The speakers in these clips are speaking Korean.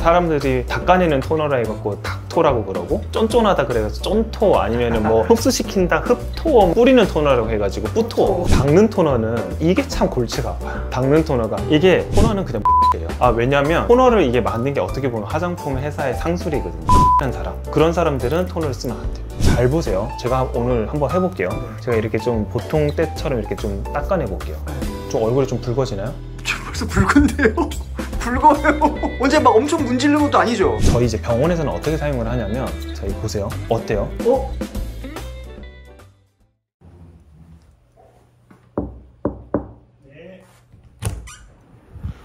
사람들이 닦아내는 토너라 해갖고 닥토라고 그러고, 쫀쫀하다 그래서 쫀토, 아니면은 뭐 흡수시킨다 흡토, 뿌리는 토너라고 해가지고 뿌토. 닦는 토너는 이게 참 골치가 아파요. 닦는 토너가 이게 토너는 그냥 예요. 왜냐면 토너를 이게 만든 게 어떻게 보면 화장품 회사의 상술이거든요. 하는 사람, 그런 사람들은 토너를 쓰면 안 돼요. 잘 보세요. 제가 오늘 한번 해볼게요. 제가 이렇게 좀 보통 때처럼 이렇게 좀 닦아내 볼게요. 좀 얼굴이 좀 붉어지나요? 저 벌써 붉은데요? 붉어요. 언제 막 엄청 문지르는 것도 아니죠? 저희 이제 병원에서는 어떻게 사용을 하냐면, 자, 이 보세요. 어때요? 네.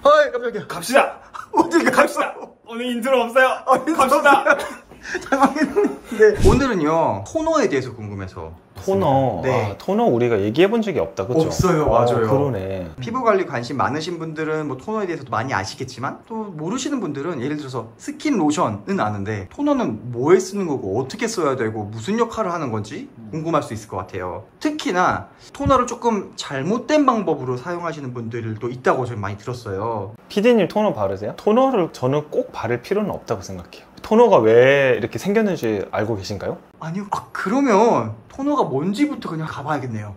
어이, 깜짝이야. 갑시다. 어디 갑시다. 오늘 인트로 없어요. 갑시다. 당황했는데 오늘은요 토너에 대해서 궁금해서. 토너. 네. 토너 우리가 얘기해 본 적이 없다, 그쵸? 없어요. 맞아요. 그러네. 피부 관리 관심 많으신 분들은 뭐 토너에 대해서도 많이 아시겠지만, 또 모르시는 분들은 예를 들어서 스킨 로션은 아는데 토너는 뭐에 쓰는 거고 어떻게 써야 되고 무슨 역할을 하는 건지 궁금할 수 있을 것 같아요. 특히나 토너를 조금 잘못된 방법으로 사용하시는 분들도 있다고 저는 많이 들었어요. 피디님 토너 바르세요? 토너를 저는 꼭 바를 필요는 없다고 생각해요. 토너가 왜 이렇게 생겼는지 알고 계신가요? 아니요. 그러면 토너가 뭔지부터 그냥 가봐야겠네요.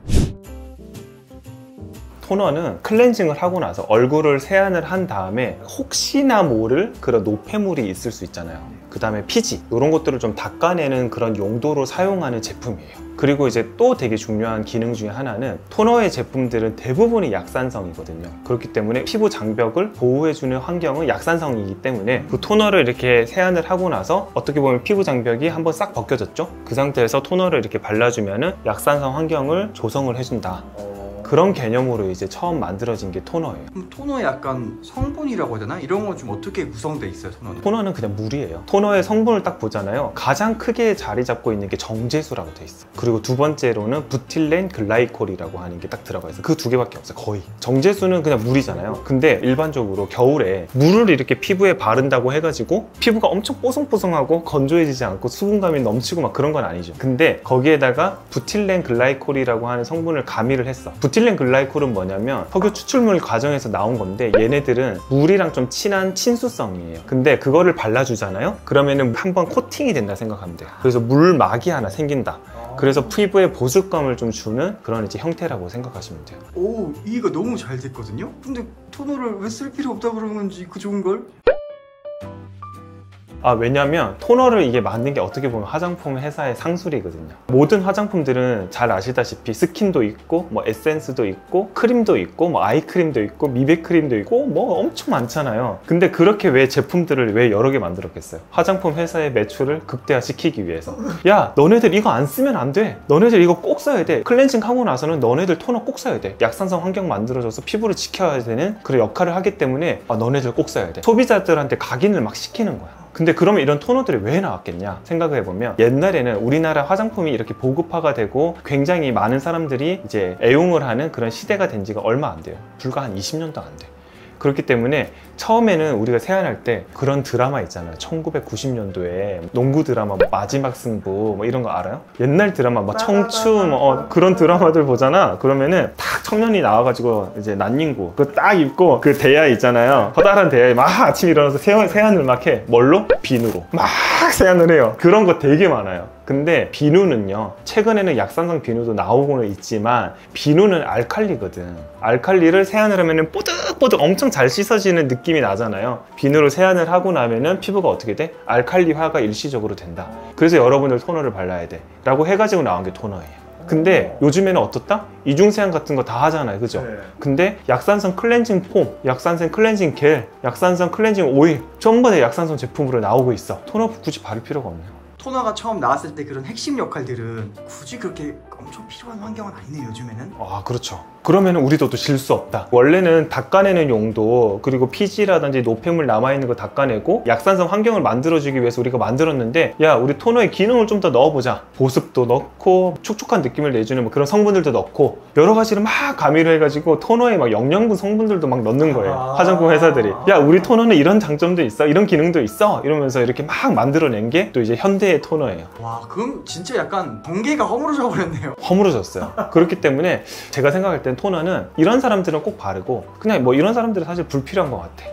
토너는 클렌징을 하고 나서 얼굴을 세안을 한 다음에 혹시나 모를 그런 노폐물이 있을 수 있잖아요. 그 다음에 피지, 이런 것들을 좀 닦아내는 그런 용도로 사용하는 제품이에요. 그리고 이제 또 되게 중요한 기능 중에 하나는, 토너의 제품들은 대부분이 약산성이거든요. 그렇기 때문에 피부 장벽을 보호해주는 환경은 약산성이기 때문에 그 토너를 이렇게 세안을 하고 나서 어떻게 보면 피부 장벽이 한번 싹 벗겨졌죠? 그 상태에서 토너를 이렇게 발라주면은 약산성 환경을 조성을 해준다. 그런 개념으로 이제 처음 만들어진 게 토너예요. 그럼 토너의 약간 성분이라고 해야 되나? 이런 건 좀 어떻게 구성돼 있어요, 토너는? 토너는 그냥 물이에요. 토너의 성분을 딱 보잖아요. 가장 크게 자리 잡고 있는 게 정제수라고 돼 있어요. 그리고 두 번째로는 부틸렌 글라이콜이라고 하는 게 딱 들어가 있어요. 그 두 개밖에 없어요, 거의. 정제수는 그냥 물이잖아요. 근데 일반적으로 겨울에 물을 이렇게 피부에 바른다고 해가지고 피부가 엄청 뽀송뽀송하고 건조해지지 않고 수분감이 넘치고 막 그런 건 아니죠. 근데 거기에다가 부틸렌 글라이콜이라고 하는 성분을 가미를 했어. 부틸렌 글라이콜은 뭐냐면 석유 추출물 과정에서 나온 건데, 얘네들은 물이랑 좀 친한 친수성이에요. 근데 그거를 발라주잖아요? 그러면은 한번 코팅이 된다 생각하면 돼요. 그래서 물막이 하나 생긴다. 그래서 피부에 보습감을 좀 주는 그런 이제 형태라고 생각하시면 돼요. 오, 이해가 너무 잘 됐거든요? 근데 토너를 왜 쓸 필요 없다 그러는 건지, 그 좋은 걸? 왜냐면 토너를 이게 만든 게 어떻게 보면 화장품 회사의 상술이거든요. 모든 화장품들은 잘 아시다시피 스킨도 있고 뭐 에센스도 있고 크림도 있고 뭐 아이크림도 있고 미백크림도 있고 뭐 엄청 많잖아요. 근데 그렇게 왜 제품들을 왜 여러 개 만들었겠어요? 화장품 회사의 매출을 극대화시키기 위해서. 야, 너네들 이거 안 쓰면 안 돼. 너네들 이거 꼭 써야 돼. 클렌징 하고 나서는 너네들 토너 꼭 써야 돼. 약산성 환경 만들어줘서 피부를 지켜야 되는 그런 역할을 하기 때문에 너네들 꼭 써야 돼. 소비자들한테 각인을 막 시키는 거야. 근데 그러면 이런 토너들이 왜 나왔겠냐 생각을 해보면, 옛날에는 우리나라 화장품이 이렇게 보급화가 되고 굉장히 많은 사람들이 이제 애용을 하는 그런 시대가 된 지가 얼마 안 돼요. 불과 한 20년도 안 돼. 그렇기 때문에 처음에는 우리가 세안할 때 그런 드라마 있잖아요. 1990년도에 농구 드라마 마지막 승부 뭐 이런 거 알아요? 옛날 드라마 막 청춘 그런 드라마들 보잖아. 그러면은 딱 청년이 나와가지고 이제 난닝구 그거 딱 입고 그 대야 있잖아요. 커다란 대야에 막 아침 일어나서 세안을 막 해. 뭘로? 비누로 막 세안을 해요. 그런 거 되게 많아요. 근데 비누는요, 최근에는 약산성 비누도 나오고는 있지만 비누는 알칼리거든. 알칼리를 세안을 하면은 뽀득뽀득 엄청 잘 씻어지는 느낌이 나잖아요. 비누로 세안을 하고 나면은 피부가 어떻게 돼? 알칼리화가 일시적으로 된다. 그래서 여러분들 토너를 발라야 돼 라고 해가지고 나온 게 토너예요. 근데 요즘에는 어떻다? 이중세안 같은 거 다 하잖아요, 그죠? 네. 근데 약산성 클렌징 폼, 약산성 클렌징 겔, 약산성 클렌징 오일 전부 다 약산성 제품으로 나오고 있어. 토너 굳이 바를 필요가 없네요. 토너가 처음 나왔을 때 그런 핵심 역할들은 굳이 그렇게 엄청 필요한 환경은 아니네요, 요즘에는. 그렇죠. 그러면 우리도 또 질 수 없다. 원래는 닦아내는 용도, 그리고 피지라든지 노폐물 남아있는 거 닦아내고 약산성 환경을 만들어주기 위해서 우리가 만들었는데, 야, 우리 토너에 기능을 좀 더 넣어보자. 보습도 넣고 촉촉한 느낌을 내주는 뭐 그런 성분들도 넣고 여러 가지를 막 가미를 해가지고 토너에 막 영양분 성분들도 막 넣는 거예요. 화장품 회사들이. 야, 우리 토너는 이런 장점도 있어, 이런 기능도 있어, 이러면서 이렇게 막 만들어낸 게 또 이제 현대의 토너예요. 와, 그럼 진짜 약간 경계가 허물어져 버렸네요. 허물어졌어요. 그렇기 때문에 제가 생각할 땐 토너는 이런 사람들은 꼭 바르고, 그냥 뭐 이런 사람들은 사실 불필요한 것 같아.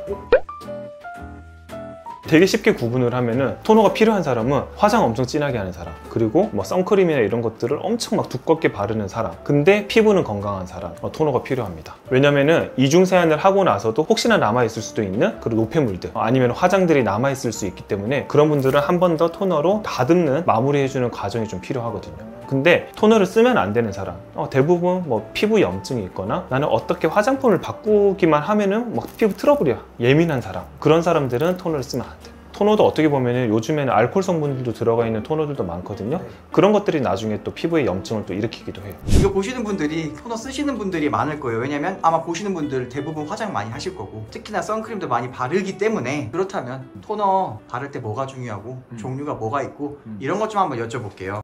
되게 쉽게 구분을 하면은 토너가 필요한 사람은 화장 엄청 진하게 하는 사람, 그리고 뭐 선크림이나 이런 것들을 엄청 막 두껍게 바르는 사람, 근데 피부는 건강한 사람, 토너가 필요합니다. 왜냐면은 이중 세안을 하고 나서도 혹시나 남아있을 수도 있는 그런 노폐물들, 아니면 화장들이 남아있을 수 있기 때문에 그런 분들은 한 번 더 토너로 다듬는, 마무리해주는 과정이 좀 필요하거든요. 근데 토너를 쓰면 안 되는 사람, 대부분 뭐 피부 염증이 있거나 나는 어떻게 화장품을 바꾸기만 하면은 막 피부 트러블이야, 예민한 사람, 그런 사람들은 토너를 쓰면 안 돼요. 토너도 어떻게 보면 요즘에는 알코올 성분들도 들어가 있는 토너들도 많거든요. 그런 것들이 나중에 또 피부에 염증을 또 일으키기도 해요. 이거 보시는 분들이 토너 쓰시는 분들이 많을 거예요. 왜냐면 아마 보시는 분들 대부분 화장 많이 하실 거고, 특히나 선크림도 많이 바르기 때문에. 그렇다면 토너 바를 때 뭐가 중요하고 종류가 뭐가 있고 이런 것 좀 한번 여쭤볼게요.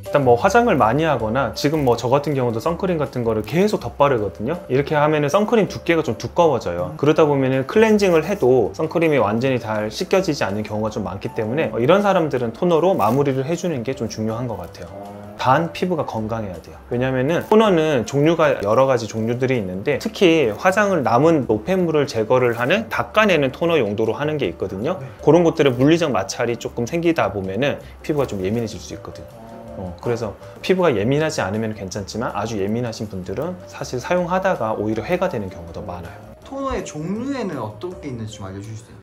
일단 뭐 화장을 많이 하거나, 지금 뭐 저 같은 경우도 선크림 같은 거를 계속 덧바르거든요. 이렇게 하면은 선크림 두께가 좀 두꺼워져요. 그러다 보면은 클렌징을 해도 선크림이 완전히 잘 씻겨지지 않는 경우가 좀 많기 때문에 이런 사람들은 토너로 마무리를 해주는 게 좀 중요한 것 같아요. 단 피부가 건강해야 돼요. 왜냐면은 토너는 종류가 여러 가지 종류들이 있는데, 특히 화장을 남은 노폐물을 제거를 하는, 닦아내는 토너 용도로 하는 게 있거든요. 그런 것들은 물리적 마찰이 조금 생기다 보면은 피부가 좀 예민해질 수 있거든요. 그래서 피부가 예민하지 않으면 괜찮지만 아주 예민하신 분들은 사실 사용하다가 오히려 해가 되는 경우가 더 많아요. 토너의 종류에는 어떤 게 있는지 좀 알려주실 수 있어요?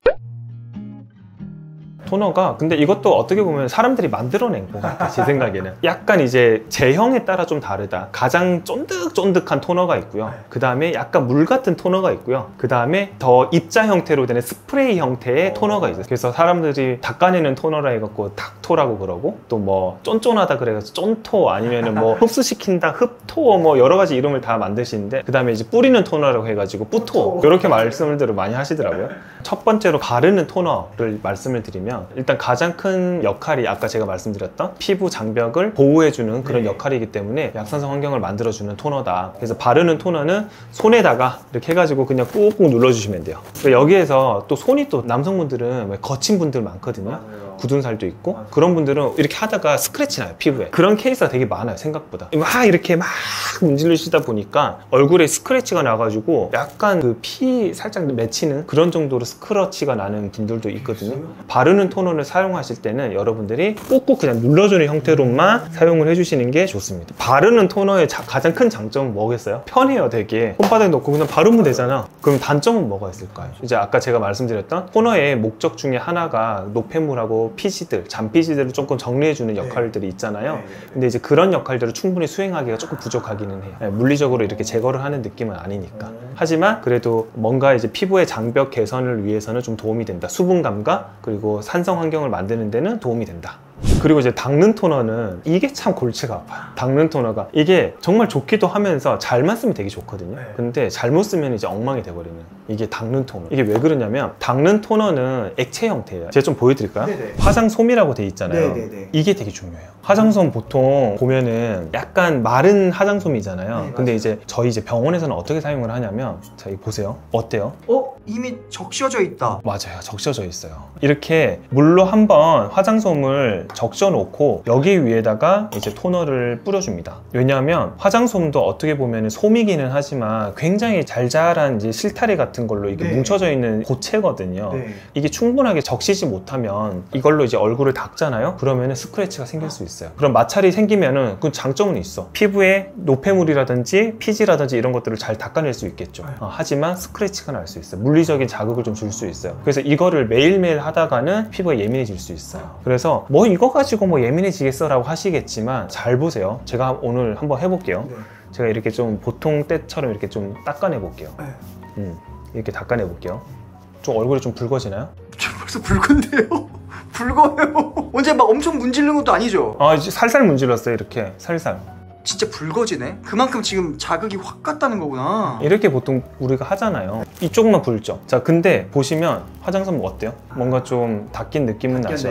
토너가 근데 이것도 어떻게 보면 사람들이 만들어낸 것 같아, 제 생각에는. 약간 이제 제형에 따라 좀 다르다. 가장 쫀득쫀득한 토너가 있고요, 그 다음에 약간 물 같은 토너가 있고요, 그 다음에 더 입자 형태로 되는 스프레이 형태의 토너가 있어요. 그래서 사람들이 닦아내는 토너라 해갖고 닥토라고 그러고, 또 뭐 쫀쫀하다 그래가지고 쫀토, 아니면은 뭐 흡수시킨다 흡토, 뭐 여러 가지 이름을 다 만드시는데, 그 다음에 이제 뿌리는 토너라고 해가지고 뿌토, 이렇게 말씀을 많이 하시더라고요. 첫 번째로 바르는 토너를 말씀을 드리면, 일단 가장 큰 역할이 아까 제가 말씀드렸던 피부 장벽을 보호해주는 그런 역할이기 때문에 약산성 환경을 만들어주는 토너다. 그래서 바르는 토너는 손에다가 이렇게 해가지고 그냥 꾹꾹 눌러주시면 돼요. 여기에서 또 손이, 또 남성분들은 거친 분들 많거든요. 굳은 살도 있고, 그런 분들은 이렇게 하다가 스크래치 나요, 피부에. 그런 케이스가 되게 많아요, 생각보다. 막 이렇게 막 문지르시다 보니까 얼굴에 스크래치가 나가지고 약간 그 피 살짝 맺히는 그런 정도로 스크래치가 나는 분들도 있거든요. 바르는 토너를 사용하실 때는 여러분들이 꾹꾹 그냥 눌러주는 형태로만 사용을 해주시는 게 좋습니다. 바르는 토너의 가장 큰 장점은 뭐겠어요? 편해요, 되게. 손바닥에 넣고 그냥 바르면 되잖아. 그럼 단점은 뭐가 있을까요? 이제 아까 제가 말씀드렸던 토너의 목적 중에 하나가 노폐물하고 피지들, 잔피지들을 조금 정리해주는 역할들이 있잖아요. 근데 이제 그런 역할들을 충분히 수행하기가 조금 부족하기는 해요. 물리적으로 이렇게 제거를 하는 느낌은 아니니까. 하지만 그래도 뭔가 이제 피부의 장벽 개선을 위해서는 좀 도움이 된다. 수분감과 그리고 산성 환경을 만드는 데는 도움이 된다. 그리고 이제 닦는 토너는 이게 참 골치가 아파요. 닦는 토너가 이게 정말 좋기도 하면서 잘만 쓰면 되게 좋거든요. 근데 잘못 쓰면 이제 엉망이 돼버리는, 이게 닦는 토너. 이게 왜 그러냐면, 닦는 토너는 액체 형태예요. 제가 좀 보여드릴까요? 네네. 화장솜이라고 돼 있잖아요. 네네네. 이게 되게 중요해요. 화장솜 보통 보면은 약간 마른 화장솜이잖아요. 네, 근데 이제 저희 이제 병원에서는 어떻게 사용을 하냐면, 자, 이거 보세요. 어때요? 이미 적셔져 있다. 맞아요, 적셔져 있어요. 이렇게 물로 한번 화장솜을 적셔 놓고 여기 위에다가 이제 토너를 뿌려줍니다. 왜냐하면 화장솜도 어떻게 보면 솜이기는 하지만 굉장히 잘잘한 이제 실타래 같은 걸로 이게 뭉쳐져 있는 고체거든요. 이게 충분하게 적시지 못하면 이걸로 이제 얼굴을 닦잖아요. 그러면은 스크래치가 생길 수 있어요. 그럼 마찰이 생기면은 그 장점은 있어. 피부에 노폐물이라든지 피지라든지 이런 것들을 잘 닦아낼 수 있겠죠. 하지만 스크래치가 날 수 있어요. 물리적인 자극을 좀 줄 수 있어요. 그래서 이거를 매일매일 하다가는 피부가 예민해질 수 있어요. 그래서 뭐 이거 가지고 뭐 예민해지겠어 라고 하시겠지만, 잘 보세요. 제가 오늘 한번 해볼게요. 제가 이렇게 좀 보통 때처럼 이렇게 좀 닦아내 볼게요. 이렇게 닦아내 볼게요. 좀 얼굴이 좀 붉어지나요? 벌써 붉은데요? 붉어요. 언제 막 엄청 문지르는 것도 아니죠? 이제 살살 문질렀어요. 이렇게 살살. 진짜 붉어지네? 그만큼 지금 자극이 확 갔다는 거구나. 이렇게 보통 우리가 하잖아요. 이쪽만 붉죠. 자, 근데 보시면 화장솜 어때요? 뭔가 좀 닦인 느낌은 나죠.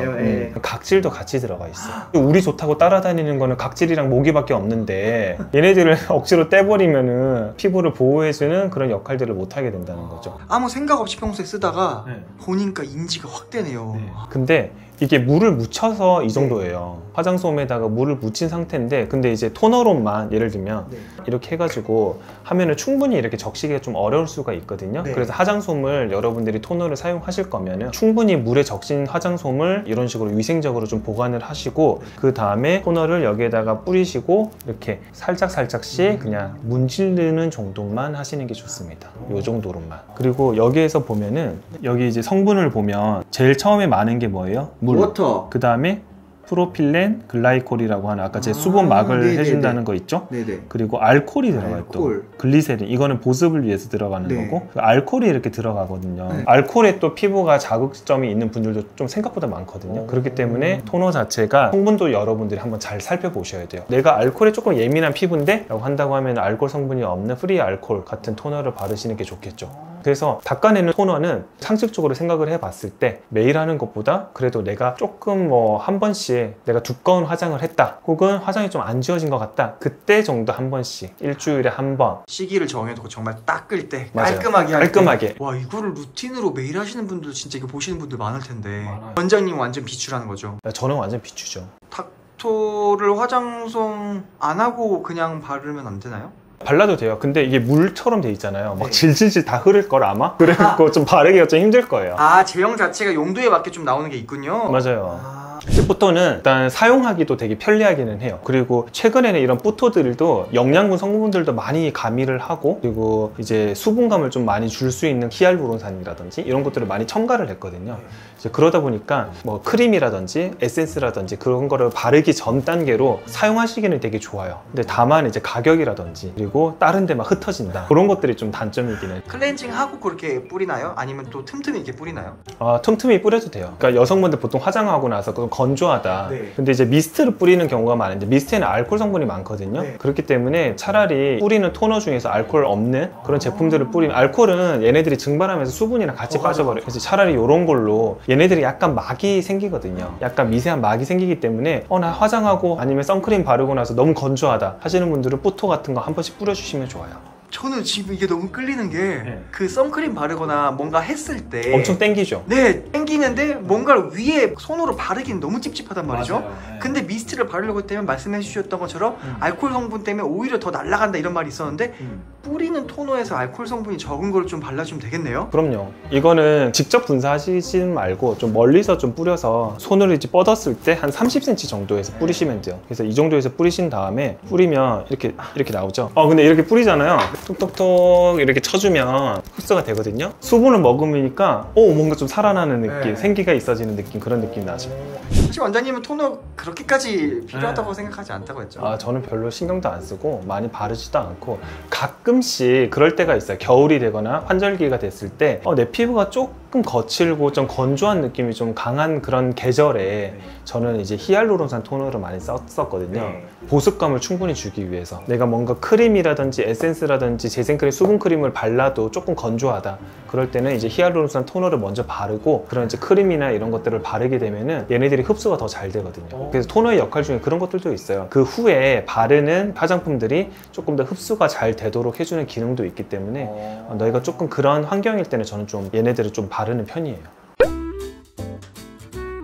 각질도 같이 들어가 있어. 우리 좋다고 따라다니는 거는 각질이랑 모기밖에 없는데, 얘네들을 억지로 떼버리면은 피부를 보호해주는 그런 역할들을 못하게 된다는 거죠. 아무 생각 없이 평소에 쓰다가 보니까 인지가 확 되네요. 근데 이게 물을 묻혀서 이 정도예요. 화장솜에다가 물을 묻힌 상태인데, 근데 이제 토너로만 예를 들면 이렇게 해가지고 하면은 충분히 이렇게 적시기가 좀 어려울 수가 있거든요. 그래서 화장솜을 여러분들이 토너를 사용할 사용하실 거면은 충분히 물에 적신 화장솜을 이런 식으로 위생적으로 좀 보관을 하시고, 그 다음에 토너를 여기에다가 뿌리시고 이렇게 살짝씩 그냥 문지르는 정도만 하시는 게 좋습니다. 이 정도로만. 그리고 여기에서 보면은 여기 이제 성분을 보면 제일 처음에 많은 게 뭐예요? 물. 워터. 그 다음에 프로필렌 글라이콜이라고 하는 아까 제 수분 막을 네네네. 해준다는 거 있죠? 네네. 그리고 알코올이 들어가요. 또 알코올. 글리세린, 이거는 보습을 위해서 들어가는 네. 거고, 알코올이 이렇게 들어가거든요. 네. 알코올에 또 피부가 자극점이 있는 분들도 좀 생각보다 많거든요. 그렇기 때문에 토너 자체가 성분도 여러분들이 한번 잘 살펴보셔야 돼요. 내가 알코올에 조금 예민한 피부인데 라고 한다고 하면 알코올 성분이 없는 프리 알코올 같은 토너를 바르시는 게 좋겠죠. 그래서 닦아내는 토너는 상식적으로 생각을 해봤을 때 매일 하는 것보다 그래도 내가 조금 뭐 한 번씩 내가 두꺼운 화장을 했다, 혹은 화장이 좀 안 지워진 것 같다, 그때 정도 한 번씩, 일주일에 한 번 시기를 정해두고 정말 닦을 때 맞아요. 깔끔하게 할 깔끔하게. 때. 와, 이거를 루틴으로 매일 하시는 분들 진짜 이거 보시는 분들 많을 텐데. 많아요. 원장님 완전 비추라는 거죠. 저는 완전 비추죠. 닥토를 화장솜 안 하고 그냥 바르면 안 되나요? 발라도 돼요. 근데 이게 물처럼 돼 있잖아요. 막 네. 질질질 다 흐를 걸 아마? 그래갖고 좀 바르기가 좀 힘들 거예요. 아, 제형 자체가 용도에 맞게 좀 나오는 게 있군요. 맞아요. 푸토는 일단 사용하기도 되게 편리하기는 해요. 그리고 최근에는 이런 푸토들도 영양분 성분들도 많이 가미를 하고, 그리고 이제 수분감을 좀 많이 줄 수 있는 히알루론산이라든지 이런 것들을 많이 첨가를 했거든요. 이제 그러다 보니까 뭐 크림이라든지 에센스라든지 그런 거를 바르기 전 단계로 사용하시기는 되게 좋아요. 근데 다만 이제 가격이라든지 그리고 다른 데 막 흩어진다, 그런 것들이 좀 단점이기는 해요. 클렌징 하고 그렇게 뿌리나요? 아니면 또 틈틈이 이렇게 뿌리나요? 틈틈이 뿌려도 돼요. 그러니까 여성분들 보통 화장하고 나서 그건 건조하다. 네. 근데 이제 미스트를 뿌리는 경우가 많은데 미스트에는 알코올 성분이 많거든요. 네. 그렇기 때문에 차라리 뿌리는 토너 중에서 알코올 없는 그런 제품들을 뿌리면, 알코올은 얘네들이 증발하면서 수분이랑 같이 빠져버려요. 그래서 차라리 이런 걸로, 얘네들이 약간 막이 생기거든요. 약간 미세한 막이 생기기 때문에 나 화장하고 아니면 선크림 바르고 나서 너무 건조하다 하시는 분들은 푸토 같은 거 한 번씩 뿌려주시면 좋아요. 저는 지금 이게 너무 끌리는 게 그 선크림 바르거나 뭔가 했을 때 엄청 땡기죠? 네, 땡기는데 뭔가를 위에 손으로 바르기는 너무 찝찝하단 말이죠. 맞아요. 네. 근데 미스트를 바르려고 했다면 말씀해 주셨던 것처럼 알코올 성분 때문에 오히려 더 날아간다 이런 말이 있었는데 뿌리는 토너에서 알코올 성분이 적은 걸 좀 발라주면 되겠네요. 그럼요. 이거는 직접 분사하시지 말고 좀 멀리서 좀 뿌려서 손으로 이제 뻗었을 때 한 30cm 정도에서 뿌리시면 돼요. 그래서 이 정도에서 뿌리신 다음에 뿌리면 이렇게 나오죠. 근데 이렇게 뿌리잖아요. 톡톡톡 이렇게 쳐주면 흡수가 되거든요. 수분을 먹으니까 뭔가 좀 살아나는 느낌, 네. 생기가 있어지는 느낌, 그런 느낌이 나죠. 사실 원장님은 토너 그렇게까지 필요하다고 생각하지 않다고 했죠. 저는 별로 신경도 안 쓰고 많이 바르지도 않고, 가끔씩 그럴 때가 있어요. 겨울이 되거나 환절기가 됐을 때 내 피부가 조금 거칠고 좀 건조한 느낌이 좀 강한 그런 계절에 저는 이제 히알루론산 토너를 많이 썼었거든요. 네. 보습감을 충분히 주기 위해서. 내가 뭔가 크림이라든지 에센스라든지 재생크림, 수분크림을 발라도 조금 건조하다, 그럴 때는 이제 히알루론산 토너를 먼저 바르고 그런 이제 크림이나 이런 것들을 바르게 되면은 얘네들이 흡수가 더 잘 되거든요. 그래서 토너의 역할 중에 그런 것들도 있어요. 그 후에 바르는 화장품들이 조금 더 흡수가 잘 되도록 해주는 기능도 있기 때문에 너희가 조금 그런 환경일 때는 저는 좀 얘네들을 좀 바르는 편이에요.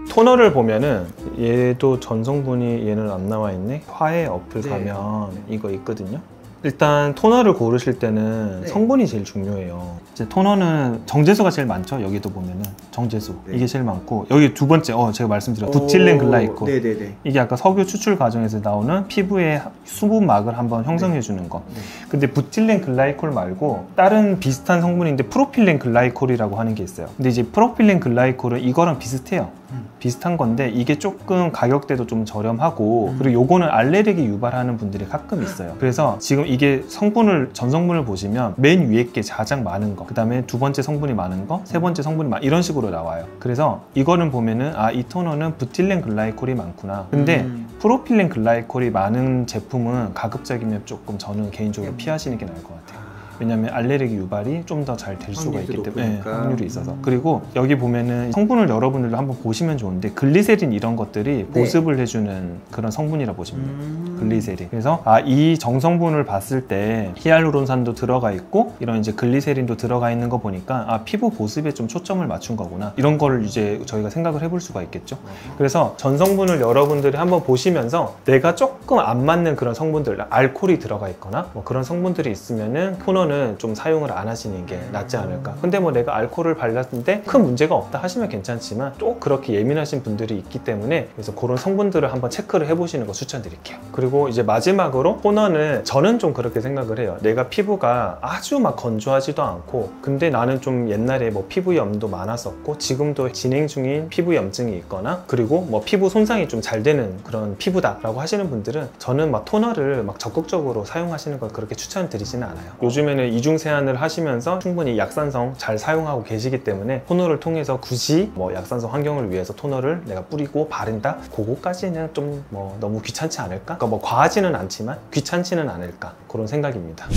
토너를 보면은 얘도 전성분이, 얘는 안 나와 있네. 화해 어플 네. 가면 이거 있거든요. 일단 토너를 고르실 때는 네. 성분이 제일 중요해요. 이제 토너는 정제수가 제일 많죠. 여기도 보면은 정제수 이게 제일 많고, 여기 두 번째 제가 말씀드린 부틸렌 글라이콜, 네네네. 이게 아까 석유 추출 과정에서 나오는 피부의 수분막을 한번 형성해 주는 거. 근데 부틸렌 글라이콜 말고 다른 비슷한 성분인데 프로필렌 글라이콜이라고 하는 게 있어요. 근데 이제 프로필렌 글라이콜은 이거랑 비슷해요. 비슷한 건데 이게 조금 가격대도 좀 저렴하고, 그리고 요거는 알레르기 유발하는 분들이 가끔 있어요. 그래서 지금 이게 전성분을 보시면 맨 위에 게 가장 많은 거, 그 다음에 두 번째 성분이 많은 거, 세 번째 성분이 이런 식으로 나와요. 그래서 이거는 보면은 이 토너는 부틸렌 글라이콜이 많구나. 근데 프로필렌 글라이콜이 많은 제품은 가급적이면 조금 저는 개인적으로 피하시는 게 나을 것 같아요. 왜냐면 알레르기 유발이 좀 더 잘 될 수가 있기 때문에 확률이 있어서. 그리고 여기 보면은 성분을 여러분들도 한번 보시면 좋은데, 글리세린 이런 것들이 보습을 해주는 그런 성분이라 보시면 돼요. 글리세린. 그래서 이 정성분을 봤을 때 히알루론산도 들어가 있고 이런 이제 글리세린도 들어가 있는 거 보니까 피부 보습에 좀 초점을 맞춘 거구나, 이런 거를 이제 저희가 생각을 해볼 수가 있겠죠. 그래서 전성분을 여러분들이 한번 보시면서 내가 조금 안 맞는 그런 성분들, 알코올이 들어가 있거나 뭐 그런 성분들이 있으면은 토너 토너는 좀 사용을 안 하시는 게 낫지 않을까. 근데 뭐 내가 알코올을 발랐는데 큰 문제가 없다 하시면 괜찮지만 또 그렇게 예민하신 분들이 있기 때문에 그래서 그런 성분들을 한번 체크를 해보시는 거 추천드릴게요. 그리고 이제 마지막으로 토너는 저는 좀 그렇게 생각을 해요. 내가 피부가 아주 막 건조하지도 않고 근데 나는 좀 옛날에 뭐 피부염도 많았었고 지금도 진행 중인 피부염증이 있거나 그리고 뭐 피부 손상이 좀 잘 되는 그런 피부다 라고 하시는 분들은 저는 막 토너를 막 적극적으로 사용하시는 걸 그렇게 추천드리지는 않아요. 요즘에는 이중 세안을 하시면서 충분히 약산성 잘 사용하고 계시기 때문에 토너를 통해서 굳이 뭐 약산성 환경을 위해서 토너를 내가 뿌리고 바른다? 그거까지는 좀 뭐 너무 귀찮지 않을까? 그러니까 뭐 과하지는 않지만 귀찮지는 않을까? 그런 생각입니다.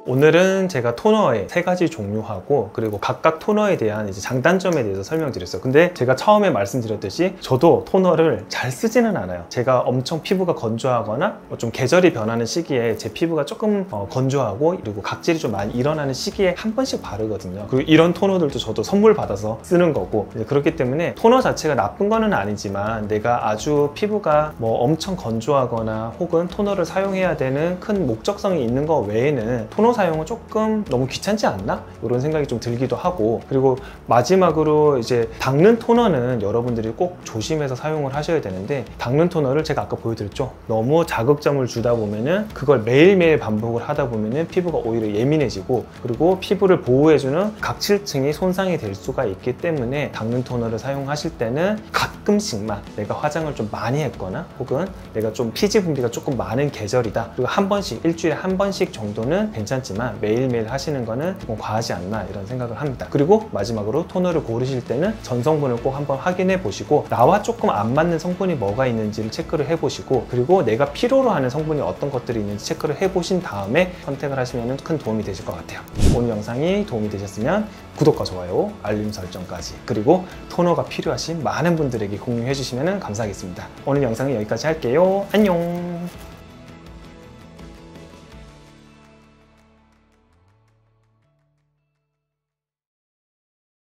오늘은 제가 토너의 3가지 종류하고 그리고 각각 토너에 대한 이제 장단점에 대해서 설명드렸어요. 근데 제가 처음에 말씀드렸듯이 저도 토너를 잘 쓰지는 않아요. 제가 엄청 피부가 건조하거나 좀 계절이 변하는 시기에 제 피부가 조금 건조하고 그리고 각질이 좀 많이 일어나는 시기에 한 번씩 바르거든요. 그리고 이런 토너들도 저도 선물 받아서 쓰는 거고 그렇기 때문에 토너 자체가 나쁜 거는 아니지만 내가 아주 피부가 뭐 엄청 건조하거나 혹은 토너를 사용해야 되는 큰 목적성이 있는 거 외에는 토너 사용은 조금 너무 귀찮지 않나? 이런 생각이 좀 들기도 하고 그리고 마지막으로 이제 닦는 토너는 여러분들이 꼭 조심해서 사용을 하셔야 되는데 닦는 토너를 제가 아까 보여드렸죠? 너무 자극점을 주다 보면은 그걸 매일매일 반복을 하다 보면은 피부가 오히려 예민해지고 그리고 피부를 보호해주는 각질층이 손상이 될 수가 있기 때문에 닦는 토너를 사용하실 때는 가끔씩만 내가 화장을 좀 많이 했거나 혹은 내가 좀 피지 분비가 조금 많은 계절이다 그리고 한 번씩 일주일에 한 번씩 정도는 괜찮지만 매일매일 하시는 거는 조금 과하지 않나 이런 생각을 합니다. 그리고 마지막으로 토너를 고르실 때는 전성분을 꼭 한번 확인해 보시고 나와 조금 안 맞는 성분이 뭐가 있는지를 체크를 해 보시고 그리고 내가 필요로 하는 성분이 어떤 것들이 있는지 체크를 해 보신 다음에 선택을 하시면 큰 도움이 되실 것 같아요. 오늘 영상이 도움이 되셨으면 구독과 좋아요, 알림 설정까지 그리고 토너가 필요하신 많은 분들에게 공유해 주시면 감사하겠습니다. 오늘 영상은 여기까지 할게요. 안녕.